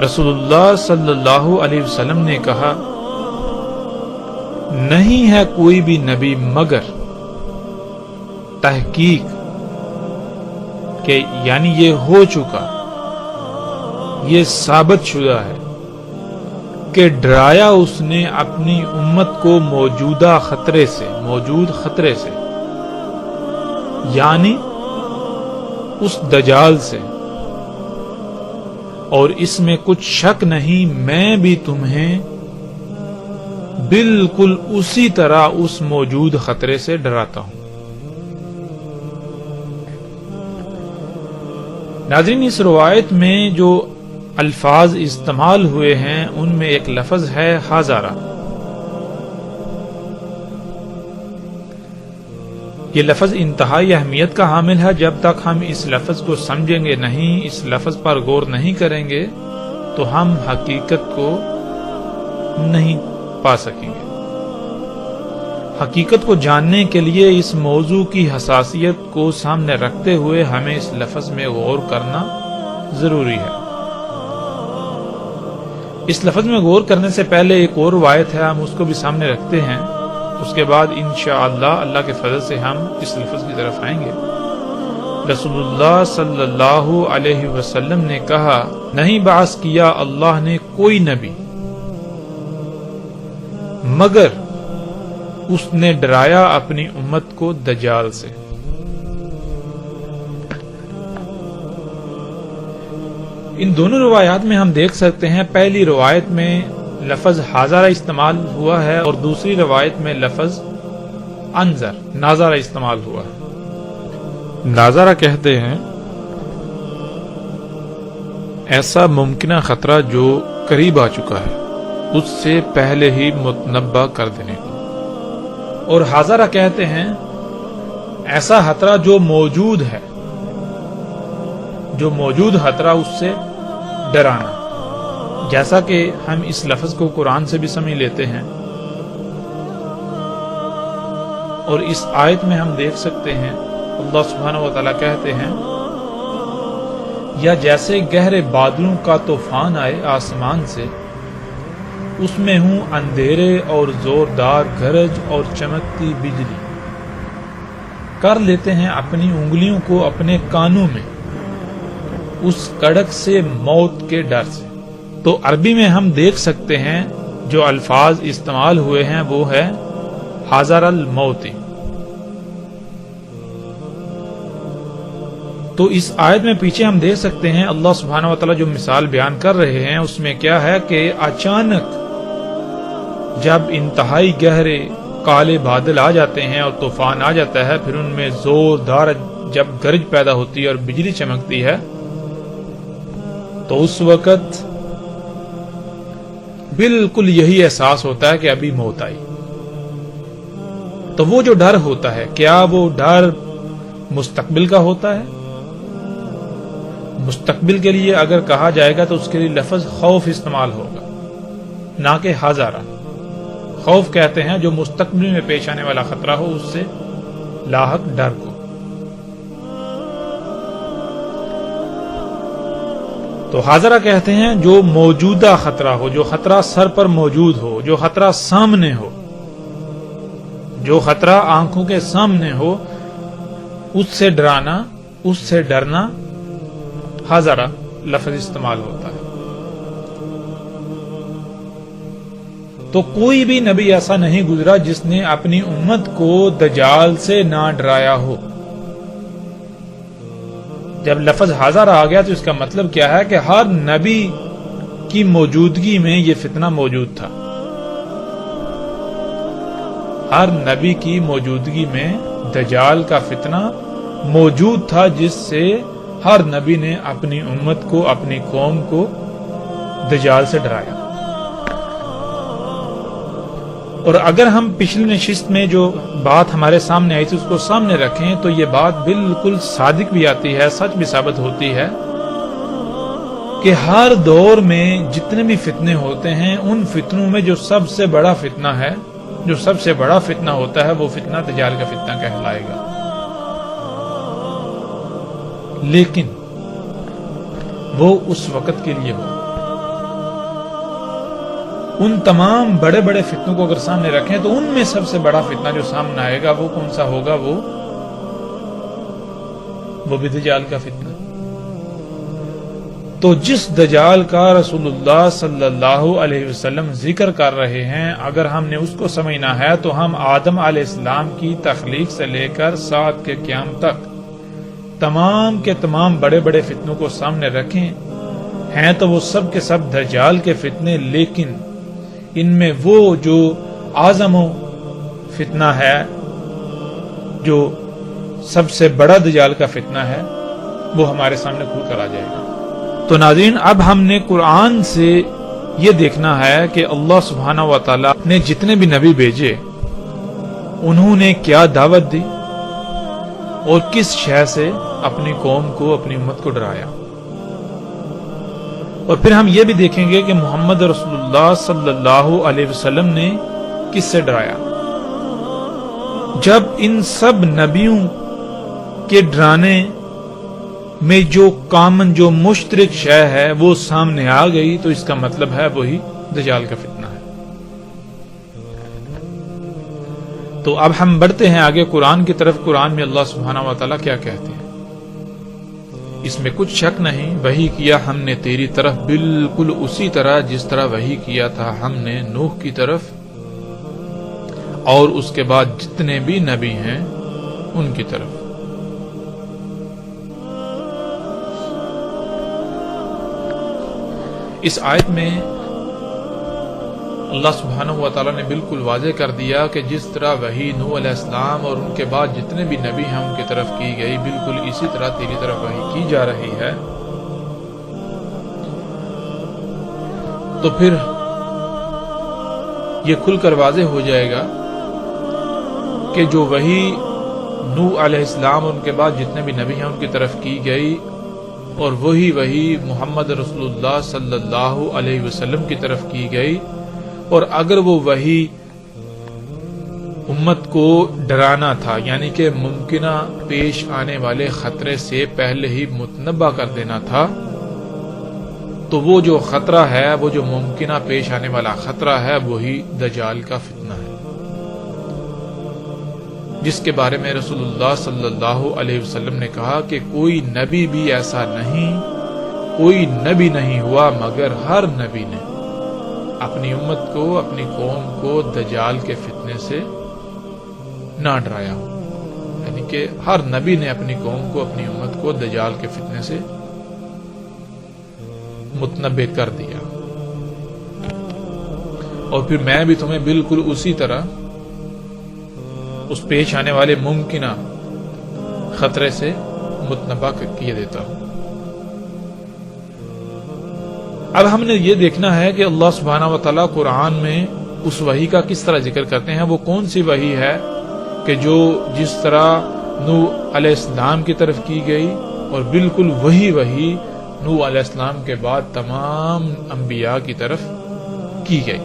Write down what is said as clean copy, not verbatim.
رسول اللہ صلی اللہ علیہ وسلم نے کہا، نہیں ہے کوئی بھی نبی مگر تحقیق کہ یعنی یہ ہو چکا، یہ ثابت شدہ ہے کہ ڈرایا اس نے اپنی امت کو موجود خطرے سے یعنی اس دجال سے، اور اس میں کچھ شک نہیں میں بھی تمہیں بالکل اسی طرح اس موجود خطرے سے ڈراتا ہوں۔ ناظرین، اس روایت میں جو الفاظ استعمال ہوئے ہیں ان میں ایک لفظ ہے حاضرہ۔ یہ لفظ انتہائی اہمیت کا حامل ہے۔ جب تک ہم اس لفظ کو سمجھیں گے نہیں، اس لفظ پر غور نہیں کریں گے تو ہم حقیقت کو نہیں پا سکیں گے۔ حقیقت کو جاننے کے لیے اس موضوع کی حساسیت کو سامنے رکھتے ہوئے ہمیں اس لفظ میں غور کرنا ضروری ہے۔ اس لفظ میں غور کرنے سے پہلے ایک اور روایت ہے، ہم اس کو بھی سامنے رکھتے ہیں، اس کے بعد انشاءاللہ اللہ کے فضل سے ہم اس لفظ کی طرف آئیں گے۔ رسول اللہ صلی اللہ علیہ وسلم نے کہا، نہیں بعث کیا اللہ نے کوئی نبی مگر اس نے ڈرایا اپنی امت کو دجال سے۔ ان دونوں روایات میں ہم دیکھ سکتے ہیں، پہلی روایت میں لفظ حاضرہ استعمال ہوا ہے اور دوسری روایت میں لفظ انذر ناظرہ استعمال ہوا ہے۔ ناظرہ کہتے ہیں ایسا ممکنہ خطرہ جو قریب آ چکا ہے اس سے پہلے ہی متنبہ کر دینے کو، اور حاضرہ کہتے ہیں ایسا خطرہ جو موجود ہے، جو موجود خطرہ اس سے ڈرانا، جیسا کہ ہم اس لفظ کو قرآن سے بھی سمجھ لیتے ہیں، اور اس آیت میں ہم دیکھ سکتے ہیں اللہ سبحانہ و تعالیٰ کہتے ہیں، یا جیسے گہرے بادلوں کا طوفان آئے آسمان سے، اس میں ہوں اندھیرے اور زوردار گرج اور چمکتی بجلی، کر لیتے ہیں اپنی انگلیوں کو اپنے کانوں میں اس کڑک سے موت کے ڈر سے۔ تو عربی میں ہم دیکھ سکتے ہیں جو الفاظ استعمال ہوئے ہیں وہ ہے حاضر الموت۔ تو اس آیت میں پیچھے ہم دیکھ سکتے ہیں اللہ سبحانہ و تعالیٰ جو مثال بیان کر رہے ہیں اس میں کیا ہے کہ اچانک جب انتہائی گہرے کالے بادل آ جاتے ہیں اور طوفان آ جاتا ہے، پھر ان میں زوردار جب گرج پیدا ہوتی ہے اور بجلی چمکتی ہے، تو اس وقت بالکل یہی احساس ہوتا ہے کہ ابھی موت آئی۔ تو وہ جو ڈر ہوتا ہے، کیا وہ ڈر مستقبل کا ہوتا ہے؟ مستقبل کے لیے اگر کہا جائے گا تو اس کے لیے لفظ خوف استعمال ہوگا، نہ کہ حاضرہ۔ خوف کہتے ہیں جو مستقبل میں پیش آنے والا خطرہ ہو، اس سے لاحق ڈر کو۔ تو حاضرہ کہتے ہیں جو موجودہ خطرہ ہو، جو خطرہ سر پر موجود ہو، جو خطرہ سامنے ہو، جو خطرہ آنکھوں کے سامنے ہو، اس سے ڈرانا، اس سے ڈرنا حاضرہ لفظ استعمال ہوتا ہے۔ تو کوئی بھی نبی ایسا نہیں گزرا جس نے اپنی امت کو دجال سے نہ ڈرایا ہو۔ جب لفظ حاضر آ گیا تو اس کا مطلب کیا ہے کہ ہر نبی کی موجودگی میں یہ فتنہ موجود تھا۔ ہر نبی کی موجودگی میں دجال کا فتنہ موجود تھا، جس سے ہر نبی نے اپنی امت کو، اپنی قوم کو دجال سے ڈرایا۔ اور اگر ہم پچھلی نشست میں جو بات ہمارے سامنے آئی تھی اس کو سامنے رکھیں تو یہ بات بالکل صادق بھی آتی ہے، سچ بھی ثابت ہوتی ہے کہ ہر دور میں جتنے بھی فتنے ہوتے ہیں ان فتنوں میں جو سب سے بڑا فتنہ ہے، جو سب سے بڑا فتنہ ہوتا ہے، وہ فتنہ دجال کا فتنہ کہلائے گا۔ لیکن وہ اس وقت کے لیے ہو ان تمام بڑے بڑے فتنوں کو اگر سامنے رکھیں تو ان میں سب سے بڑا فتنہ جو سامنے آئے گا وہ کون سا ہوگا؟ وہ بھی دجال کا فتنہ۔ تو جس دجال کا رسول اللہ صلی اللہ علیہ وسلم ذکر کر رہے ہیں، اگر ہم نے اس کو سمجھنا ہے تو ہم آدم علیہ السلام کی تخلیق سے لے کر ساعت کے قیام تک تمام کے تمام بڑے بڑے فتنوں کو سامنے رکھیں، ہیں تو وہ سب کے سب دجال کے فتنے، لیکن ان میں وہ جو اعظم فتنہ ہے، جو سب سے بڑا دجال کا فتنہ ہے، وہ ہمارے سامنے کھل کر آ جائے گا۔ تو ناظرین، اب ہم نے قرآن سے یہ دیکھنا ہے کہ اللہ سبحانہ و تعالی نے جتنے بھی نبی بھیجے انہوں نے کیا دعوت دی اور کس شے سے اپنی قوم کو، اپنی امت کو ڈرایا۔ اور پھر ہم یہ بھی دیکھیں گے کہ محمد رسول اللہ صلی اللہ علیہ وسلم نے کس سے ڈرایا۔ جب ان سب نبیوں کے ڈرانے میں جو کامن، جو مشترک شے ہے وہ سامنے آ گئی تو اس کا مطلب ہے وہی دجال کا فتنہ ہے۔ تو اب ہم بڑھتے ہیں آگے قرآن کی طرف۔ قرآن میں اللہ سبحانہ و تعالیٰ کیا کہتے ہیں؟ اس میں کچھ شک نہیں، وحی کیا ہم نے تیری طرف بالکل اسی طرح جس طرح وحی کیا تھا ہم نے نوح کی طرف اور اس کے بعد جتنے بھی نبی ہیں ان کی طرف۔ اس آیت میں اللہ سبحانہ و تعالیٰ نے بالکل واضح کر دیا کہ جس طرح وحی نوح علیہ السلام اور ان کے بعد جتنے بھی نبی ہیں ان کی طرف کی گئی، بالکل اسی طرح تیری طرف وحی کی جا رہی ہے۔ تو پھر یہ کھل کر واضح ہو جائے گا کہ جو وحی نوح علیہ السلام اور ان کے بعد جتنے بھی نبی ہیں ان کی طرف کی گئی اور وہی محمد رسول اللہ صلی اللہ علیہ وسلم کی طرف کی گئی، اور اگر وہ وحی امت کو ڈرانا تھا، یعنی کہ ممکنہ پیش آنے والے خطرے سے پہلے ہی متنبع کر دینا تھا، تو وہ جو خطرہ ہے، وہ جو ممکنہ پیش آنے والا خطرہ ہے، وہی دجال کا فتنہ ہے، جس کے بارے میں رسول اللہ صلی اللہ علیہ وسلم نے کہا کہ کوئی نبی بھی ایسا نہیں، کوئی نبی نہیں ہوا مگر ہر نبی نے اپنی امت کو، اپنی قوم کو دجال کے فتنے سے نہ ڈرایا ہو، یعنی کہ ہر نبی نے اپنی قوم کو، اپنی امت کو دجال کے فتنے سے متنبع کر دیا۔ اور پھر میں بھی تمہیں بالکل اسی طرح اس پیش آنے والے ممکنہ خطرے سے متنبع کیے دیتا ہوں۔ اب ہم نے یہ دیکھنا ہے کہ اللہ سبحانہ و تعالیٰ قرآن میں اس وحی کا کس طرح ذکر کرتے ہیں، وہ کون سی وحی ہے کہ جو جس طرح نوح علیہ السلام کی طرف کی گئی اور بالکل وہی نوح علیہ السلام کے بعد تمام انبیاء کی طرف کی گئی۔